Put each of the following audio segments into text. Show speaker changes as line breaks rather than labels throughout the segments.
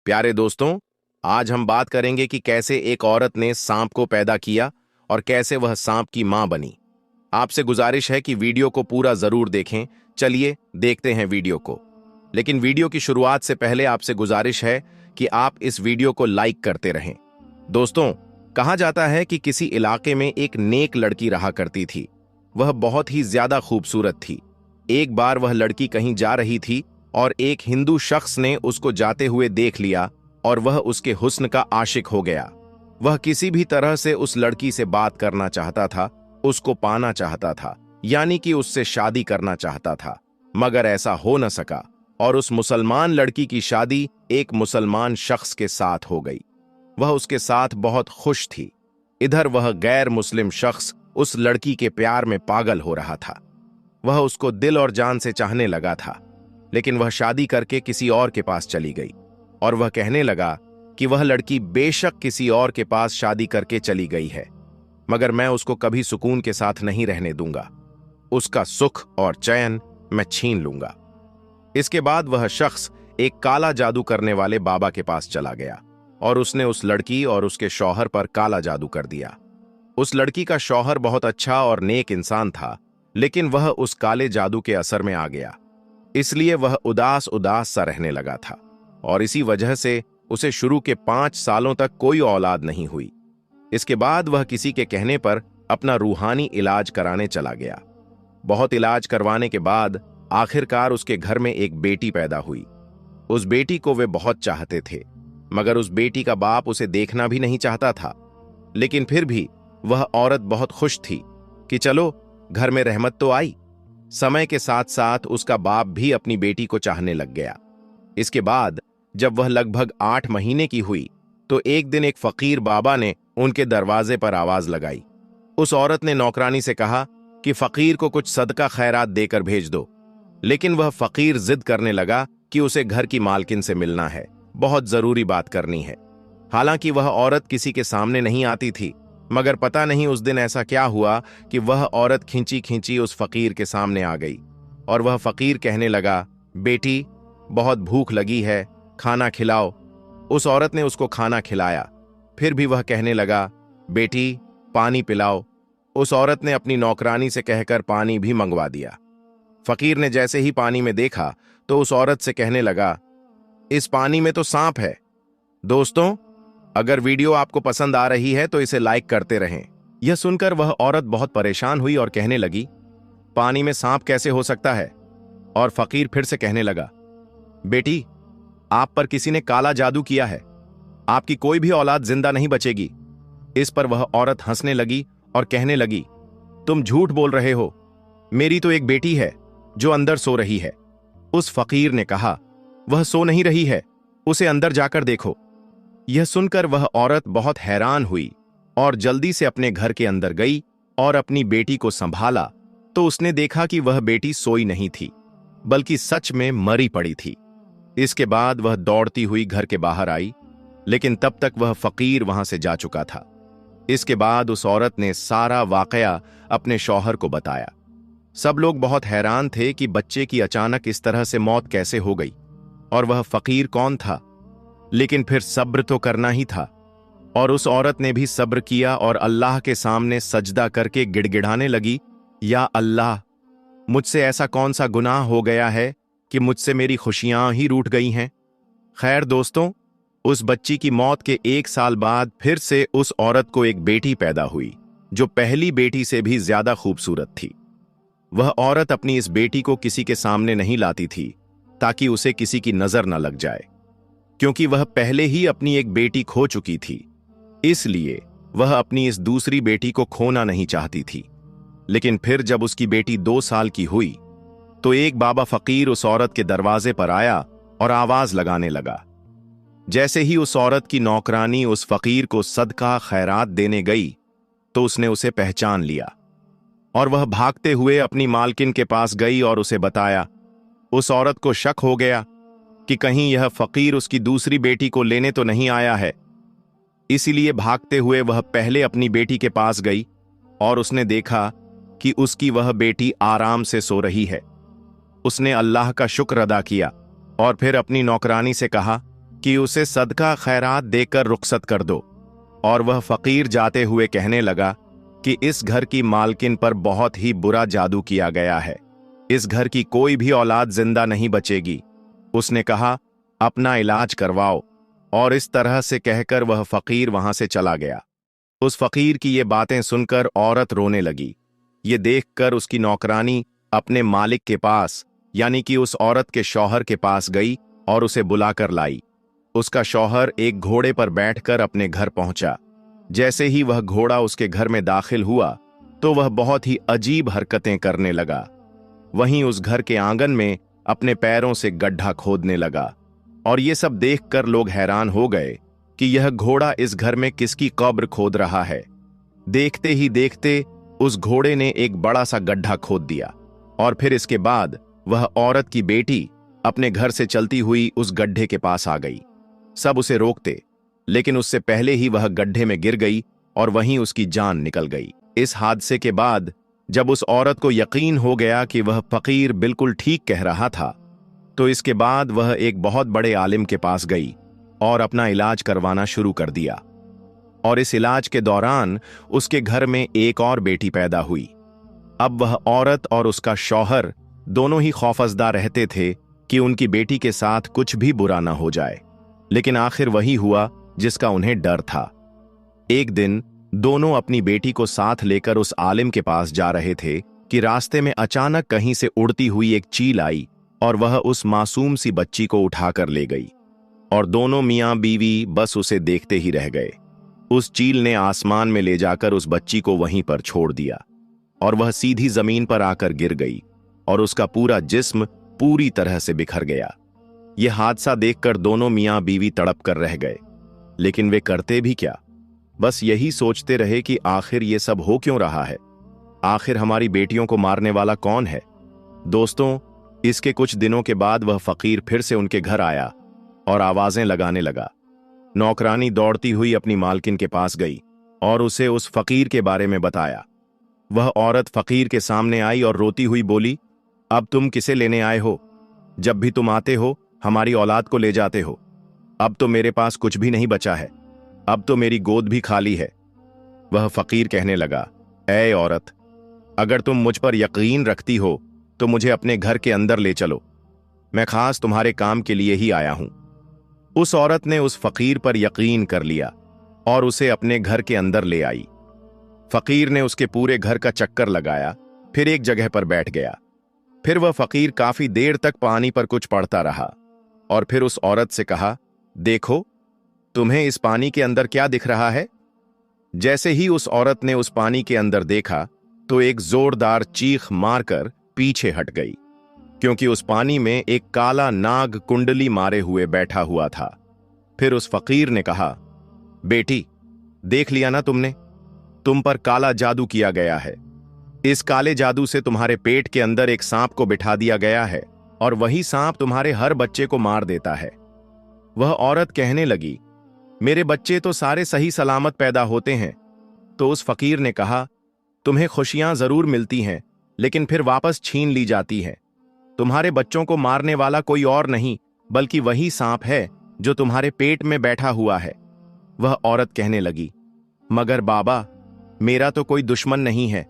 प्यारे दोस्तों, आज हम बात करेंगे कि कैसे एक औरत ने सांप को पैदा किया और कैसे वह सांप की मां बनी। आपसे गुजारिश है कि वीडियो को पूरा जरूर देखें। चलिए देखते हैं वीडियो को। लेकिन वीडियो की शुरुआत से पहले आपसे गुजारिश है कि आप इस वीडियो को लाइक करते रहें। दोस्तों, कहा जाता है कि किसी इलाके में एक नेक लड़की रहा करती थी। वह बहुत ही ज्यादा खूबसूरत थी। एक बार वह लड़की कहीं जा रही थी और एक हिंदू शख्स ने उसको जाते हुए देख लिया और वह उसके हुस्न का आशिक हो गया। वह किसी भी तरह से उस लड़की से बात करना चाहता था, उसको पाना चाहता था, यानी कि उससे शादी करना चाहता था, मगर ऐसा हो न सका और उस मुसलमान लड़की की शादी एक मुसलमान शख्स के साथ हो गई। वह उसके साथ बहुत खुश थी। इधर वह गैर मुस्लिम शख्स उस लड़की के प्यार में पागल हो रहा था। वह उसको दिल और जान से चाहने लगा था, लेकिन वह शादी करके किसी और के पास चली गई और वह कहने लगा कि वह लड़की बेशक किसी और के पास शादी करके चली गई है, मगर मैं उसको कभी सुकून के साथ नहीं रहने दूंगा। उसका सुख और चैन मैं छीन लूंगा। इसके बाद वह शख्स एक काला जादू करने वाले बाबा के पास चला गया और उसने उस लड़की और उसके शौहर पर काला जादू कर दिया। उस लड़की का शौहर बहुत अच्छा और नेक इंसान था, लेकिन वह उस काले जादू के असर में आ गया, इसलिए वह उदास उदास सा रहने लगा था और इसी वजह से उसे शुरू के 5 सालों तक कोई औलाद नहीं हुई। इसके बाद वह किसी के कहने पर अपना रूहानी इलाज कराने चला गया। बहुत इलाज करवाने के बाद आखिरकार उसके घर में एक बेटी पैदा हुई। उस बेटी को वे बहुत चाहते थे, मगर उस बेटी का बाप उसे देखना भी नहीं चाहता था। लेकिन फिर भी वह औरत बहुत खुश थी कि चलो घर में रहमत तो आई। समय के साथ साथ उसका बाप भी अपनी बेटी को चाहने लग गया। इसके बाद जब वह लगभग 8 महीने की हुई तो एक दिन एक फकीर बाबा ने उनके दरवाजे पर आवाज लगाई। उस औरत ने नौकरानी से कहा कि फकीर को कुछ सदका खैरात देकर भेज दो, लेकिन वह फकीर जिद करने लगा कि उसे घर की मालकिन से मिलना है, बहुत जरूरी बात करनी है। हालांकि वह औरत किसी के सामने नहीं आती थी, मगर पता नहीं उस दिन ऐसा क्या हुआ कि वह औरत खींची खींची उस फकीर के सामने आ गई और वह फकीर कहने लगा, बेटी बहुत भूख लगी है, खाना खिलाओ। उस औरत ने उसको खाना खिलाया। फिर भी वह कहने लगा, बेटी पानी पिलाओ। उस औरत ने अपनी नौकरानी से कहकर पानी भी मंगवा दिया। फकीर ने जैसे ही पानी में देखा तो उस औरत से कहने लगा, इस पानी में तो सांप है। दोस्तों, अगर वीडियो आपको पसंद आ रही है तो इसे लाइक करते रहें। यह सुनकर वह औरत बहुत परेशान हुई और कहने लगी, पानी में सांप कैसे हो सकता है? और फकीर फिर से कहने लगा, बेटी आप पर किसी ने काला जादू किया है, आपकी कोई भी औलाद जिंदा नहीं बचेगी। इस पर वह औरत हंसने लगी और कहने लगी, तुम झूठ बोल रहे हो, मेरी तो एक बेटी है जो अंदर सो रही है। उस फकीर ने कहा, वह सो नहीं रही है, उसे अंदर जाकर देखो। यह सुनकर वह औरत बहुत हैरान हुई और जल्दी से अपने घर के अंदर गई और अपनी बेटी को संभाला तो उसने देखा कि वह बेटी सोई नहीं थी, बल्कि सच में मरी पड़ी थी। इसके बाद वह दौड़ती हुई घर के बाहर आई, लेकिन तब तक वह फकीर वहां से जा चुका था। इसके बाद उस औरत ने सारा वाकया अपने शौहर को बताया। सब लोग बहुत हैरान थे कि बच्चे की अचानक इस तरह से मौत कैसे हो गई और वह फकीर कौन था। लेकिन फिर सब्र तो करना ही था और उस औरत ने भी सब्र किया और अल्लाह के सामने सजदा करके गिड़गिड़ाने लगी, या अल्लाह, मुझसे ऐसा कौन सा गुनाह हो गया है कि मुझसे मेरी खुशियां ही रूठ गई हैं। खैर दोस्तों, उस बच्ची की मौत के 1 साल बाद फिर से उस औरत को एक बेटी पैदा हुई जो पहली बेटी से भी ज्यादा खूबसूरत थी। वह औरत अपनी इस बेटी को किसी के सामने नहीं लाती थी ताकि उसे किसी की नजर न लग जाए, क्योंकि वह पहले ही अपनी एक बेटी खो चुकी थी। इसलिए वह अपनी इस दूसरी बेटी को खोना नहीं चाहती थी। लेकिन फिर जब उसकी बेटी 2 साल की हुई तो एक बाबा फकीर उस औरत के दरवाजे पर आया और आवाज लगाने लगा। जैसे ही उस औरत की नौकरानी उस फकीर को सदका खैरात देने गई तो उसने उसे पहचान लिया और वह भागते हुए अपनी मालकिन के पास गई और उसे बताया। उस औरत को शक हो गया कि कहीं यह फकीर उसकी दूसरी बेटी को लेने तो नहीं आया है, इसीलिए भागते हुए वह पहले अपनी बेटी के पास गई और उसने देखा कि उसकी वह बेटी आराम से सो रही है। उसने अल्लाह का शुक्र अदा किया और फिर अपनी नौकरानी से कहा कि उसे सदका खैरात देकर रुखसत कर दो। और वह फकीर जाते हुए कहने लगा कि इस घर की मालकिन पर बहुत ही बुरा जादू किया गया है, इस घर की कोई भी औलाद जिंदा नहीं बचेगी। उसने कहा, अपना इलाज करवाओ। और इस तरह से कहकर वह फकीर वहां से चला गया। उस फकीर की ये बातें सुनकर औरत रोने लगी। ये देखकर उसकी नौकरानी अपने मालिक के पास यानी कि उस औरत के शौहर के पास गई और उसे बुलाकर लाई। उसका शौहर एक घोड़े पर बैठकर अपने घर पहुंचा। जैसे ही वह घोड़ा उसके घर में दाखिल हुआ तो वह बहुत ही अजीब हरकतें करने लगा। वहीं उस घर के आंगन में अपने पैरों से गड्ढा खोदने लगा। और ये सब देखकर लोग हैरान हो गए कि यह घोड़ा इस घर में किसकी कब्र खोद रहा है। देखते ही देखते उस घोड़े ने एक बड़ा सा गड्ढा खोद दिया और फिर इसके बाद वह औरत की बेटी अपने घर से चलती हुई उस गड्ढे के पास आ गई। सब उसे रोकते, लेकिन उससे पहले ही वह गड्ढे में गिर गई और वहीं उसकी जान निकल गई। इस हादसे के बाद जब उस औरत को यकीन हो गया कि वह फकीर बिल्कुल ठीक कह रहा था, तो इसके बाद वह एक बहुत बड़े आलिम के पास गई और अपना इलाज करवाना शुरू कर दिया। और इस इलाज के दौरान उसके घर में एक और बेटी पैदा हुई। अब वह औरत और उसका शौहर दोनों ही खौफजदा रहते थे कि उनकी बेटी के साथ कुछ भी बुरा ना हो जाए, लेकिन आखिर वही हुआ जिसका उन्हें डर था। एक दिन दोनों अपनी बेटी को साथ लेकर उस आलिम के पास जा रहे थे कि रास्ते में अचानक कहीं से उड़ती हुई एक चील आई और वह उस मासूम सी बच्ची को उठाकर ले गई। और दोनों मियां बीवी बस उसे देखते ही रह गए। उस चील ने आसमान में ले जाकर उस बच्ची को वहीं पर छोड़ दिया और वह सीधी जमीन पर आकर गिर गई और उसका पूरा जिस्म पूरी तरह से बिखर गया। यह हादसा देखकर दोनों मियां बीवी तड़प कर रह गए, लेकिन वे करते भी क्या, बस यही सोचते रहे कि आखिर ये सब हो क्यों रहा है, आखिर हमारी बेटियों को मारने वाला कौन है। दोस्तों, इसके कुछ दिनों के बाद वह फकीर फिर से उनके घर आया और आवाजें लगाने लगा। नौकरानी दौड़ती हुई अपनी मालकिन के पास गई और उसे उस फकीर के बारे में बताया। वह औरत फकीर के सामने आई और रोती हुई बोली, अब तुम किसे लेने आए हो? जब भी तुम आते हो हमारी औलाद को ले जाते हो। अब तो मेरे पास कुछ भी नहीं बचा है, अब तो मेरी गोद भी खाली है। वह फकीर कहने लगा, ऐ औरत, अगर तुम मुझ पर यकीन रखती हो तो मुझे अपने घर के अंदर ले चलो, मैं खास तुम्हारे काम के लिए ही आया हूं। उस औरत ने उस फकीर पर यकीन कर लिया और उसे अपने घर के अंदर ले आई। फकीर ने उसके पूरे घर का चक्कर लगाया, फिर एक जगह पर बैठ गया। फिर वह फकीर काफी देर तक पानी पर कुछ पढ़ता रहा और फिर उस औरत से कहा, देखो, तुम्हें इस पानी के अंदर क्या दिख रहा है? जैसे ही उस औरत ने उस पानी के अंदर देखा तो एक जोरदार चीख मारकर पीछे हट गई, क्योंकि उस पानी में एक काला नाग कुंडली मारे हुए बैठा हुआ था। फिर उस फकीर ने कहा, बेटी, देख लिया ना तुमने, तुम पर काला जादू किया गया है। इस काले जादू से तुम्हारे पेट के अंदर एक सांप को बिठा दिया गया है और वही सांप तुम्हारे हर बच्चे को मार देता है। वह औरत कहने लगी, मेरे बच्चे तो सारे सही सलामत पैदा होते हैं। तो उस फकीर ने कहा, तुम्हें खुशियां जरूर मिलती हैं, लेकिन फिर वापस छीन ली जाती है। तुम्हारे बच्चों को मारने वाला कोई और नहीं बल्कि वही सांप है जो तुम्हारे पेट में बैठा हुआ है। वह औरत कहने लगी, मगर बाबा, मेरा तो कोई दुश्मन नहीं है,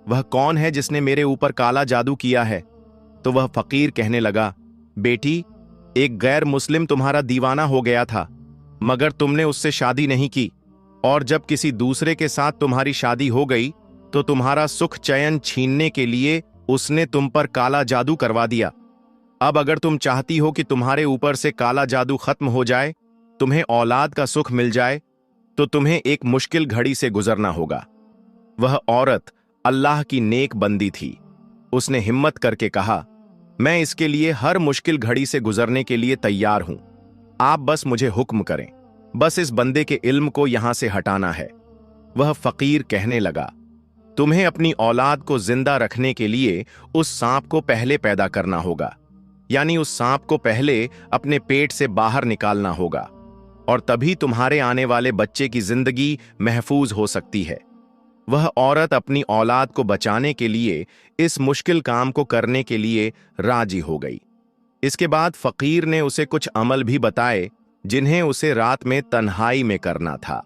वह कौन है जिसने मेरे ऊपर काला जादू किया है? तो वह फकीर कहने लगा, बेटी, एक गैर मुस्लिम तुम्हारा दीवाना हो गया था, मगर तुमने उससे शादी नहीं की, और जब किसी दूसरे के साथ तुम्हारी शादी हो गई तो तुम्हारा सुख चैन छीनने के लिए उसने तुम पर काला जादू करवा दिया। अब अगर तुम चाहती हो कि तुम्हारे ऊपर से काला जादू खत्म हो जाए, तुम्हें औलाद का सुख मिल जाए, तो तुम्हें एक मुश्किल घड़ी से गुजरना होगा। वह औरत अल्लाह की नेक बंदी थी। उसने हिम्मत करके कहा, मैं इसके लिए हर मुश्किल घड़ी से गुजरने के लिए तैयार हूं, आप बस मुझे हुक्म करें, बस इस बंदे के इल्म को यहां से हटाना है। वह फकीर कहने लगा, तुम्हें अपनी औलाद को जिंदा रखने के लिए उस सांप को पहले पैदा करना होगा, यानी उस सांप को पहले अपने पेट से बाहर निकालना होगा, और तभी तुम्हारे आने वाले बच्चे की जिंदगी महफूज हो सकती है। वह औरत अपनी औलाद को बचाने के लिए इस मुश्किल काम को करने के लिए राजी हो गई। इसके बाद फकीर ने उसे कुछ अमल भी बताए जिन्हें उसे रात में तन्हाई में करना था।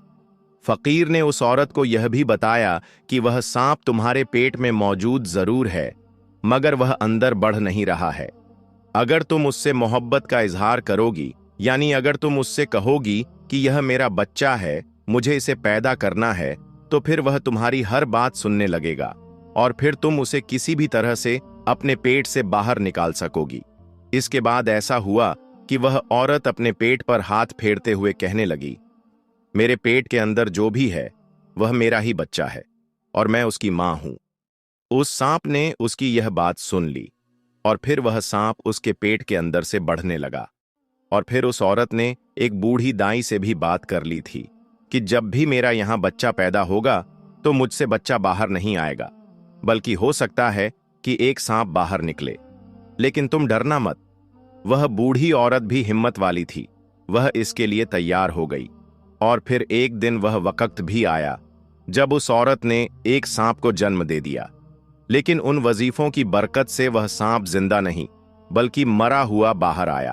फकीर ने उस औरत को यह भी बताया कि वह सांप तुम्हारे पेट में मौजूद जरूर है, मगर वह अंदर बढ़ नहीं रहा है। अगर तुम उससे मोहब्बत का इजहार करोगी, यानी अगर तुम उससे कहोगी कि यह मेरा बच्चा है, मुझे इसे पैदा करना है, तो फिर वह तुम्हारी हर बात सुनने लगेगा और फिर तुम उसे किसी भी तरह से अपने पेट से बाहर निकाल सकोगी। इसके बाद ऐसा हुआ कि वह औरत अपने पेट पर हाथ फेरते हुए कहने लगी, मेरे पेट के अंदर जो भी है वह मेरा ही बच्चा है और मैं उसकी मां हूं। उस सांप ने उसकी यह बात सुन ली और फिर वह सांप उसके पेट के अंदर से बढ़ने लगा। और फिर उस औरत ने एक बूढ़ी दाई से भी बात कर ली थी कि जब भी मेरा यहां बच्चा पैदा होगा तो मुझसे बच्चा बाहर नहीं आएगा, बल्कि हो सकता है कि एक सांप बाहर निकले। लेकिन तुम डरना मत। वह बूढ़ी औरत भी हिम्मत वाली थी, वह इसके लिए तैयार हो गई। और फिर एक दिन वह वक्त भी आया जब उस औरत ने एक सांप को जन्म दे दिया। लेकिन उन वजीफों की बरकत से वह सांप जिंदा नहीं बल्कि मरा हुआ बाहर आया।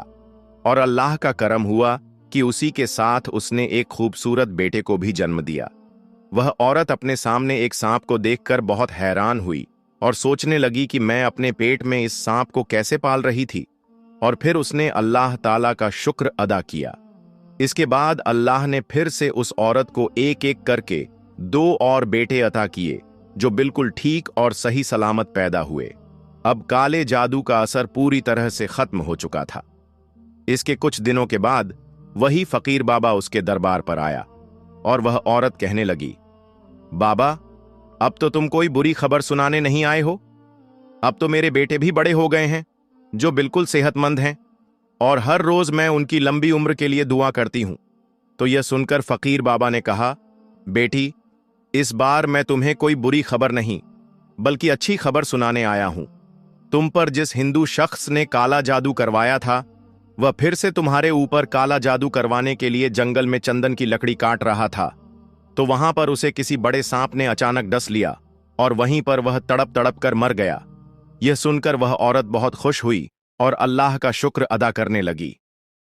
और अल्लाह का करम हुआ कि उसी के साथ उसने एक खूबसूरत बेटे को भी जन्म दिया। वह औरत अपने सामने एक सांप को देखकर बहुत हैरान हुई और सोचने लगी कि मैं अपने पेट में इस सांप को कैसे पाल रही थी। और फिर उसने अल्लाह ताला का शुक्र अदा किया। इसके बाद अल्लाह ने फिर से उस औरत को एक एक करके 2 और बेटे अता किए जो बिल्कुल ठीक और सही सलामत पैदा हुए। अब काले जादू का असर पूरी तरह से खत्म हो चुका था। इसके कुछ दिनों के बाद वही फकीर बाबा उसके दरबार पर आया और वह औरत कहने लगी, बाबा, अब तो तुम कोई बुरी खबर सुनाने नहीं आए हो। अब तो मेरे बेटे भी बड़े हो गए हैं जो बिल्कुल सेहतमंद हैं और हर रोज मैं उनकी लंबी उम्र के लिए दुआ करती हूं। तो यह सुनकर फकीर बाबा ने कहा, बेटी, इस बार मैं तुम्हें कोई बुरी खबर नहीं बल्कि अच्छी खबर सुनाने आया हूं। तुम पर जिस हिंदू शख्स ने काला जादू करवाया था वह फिर से तुम्हारे ऊपर काला जादू करवाने के लिए जंगल में चंदन की लकड़ी काट रहा था। तो वहां पर उसे किसी बड़े सांप ने अचानक डस लिया और वहीं पर वह तड़प तड़प कर मर गया। यह सुनकर वह औरत बहुत खुश हुई और अल्लाह का शुक्र अदा करने लगी।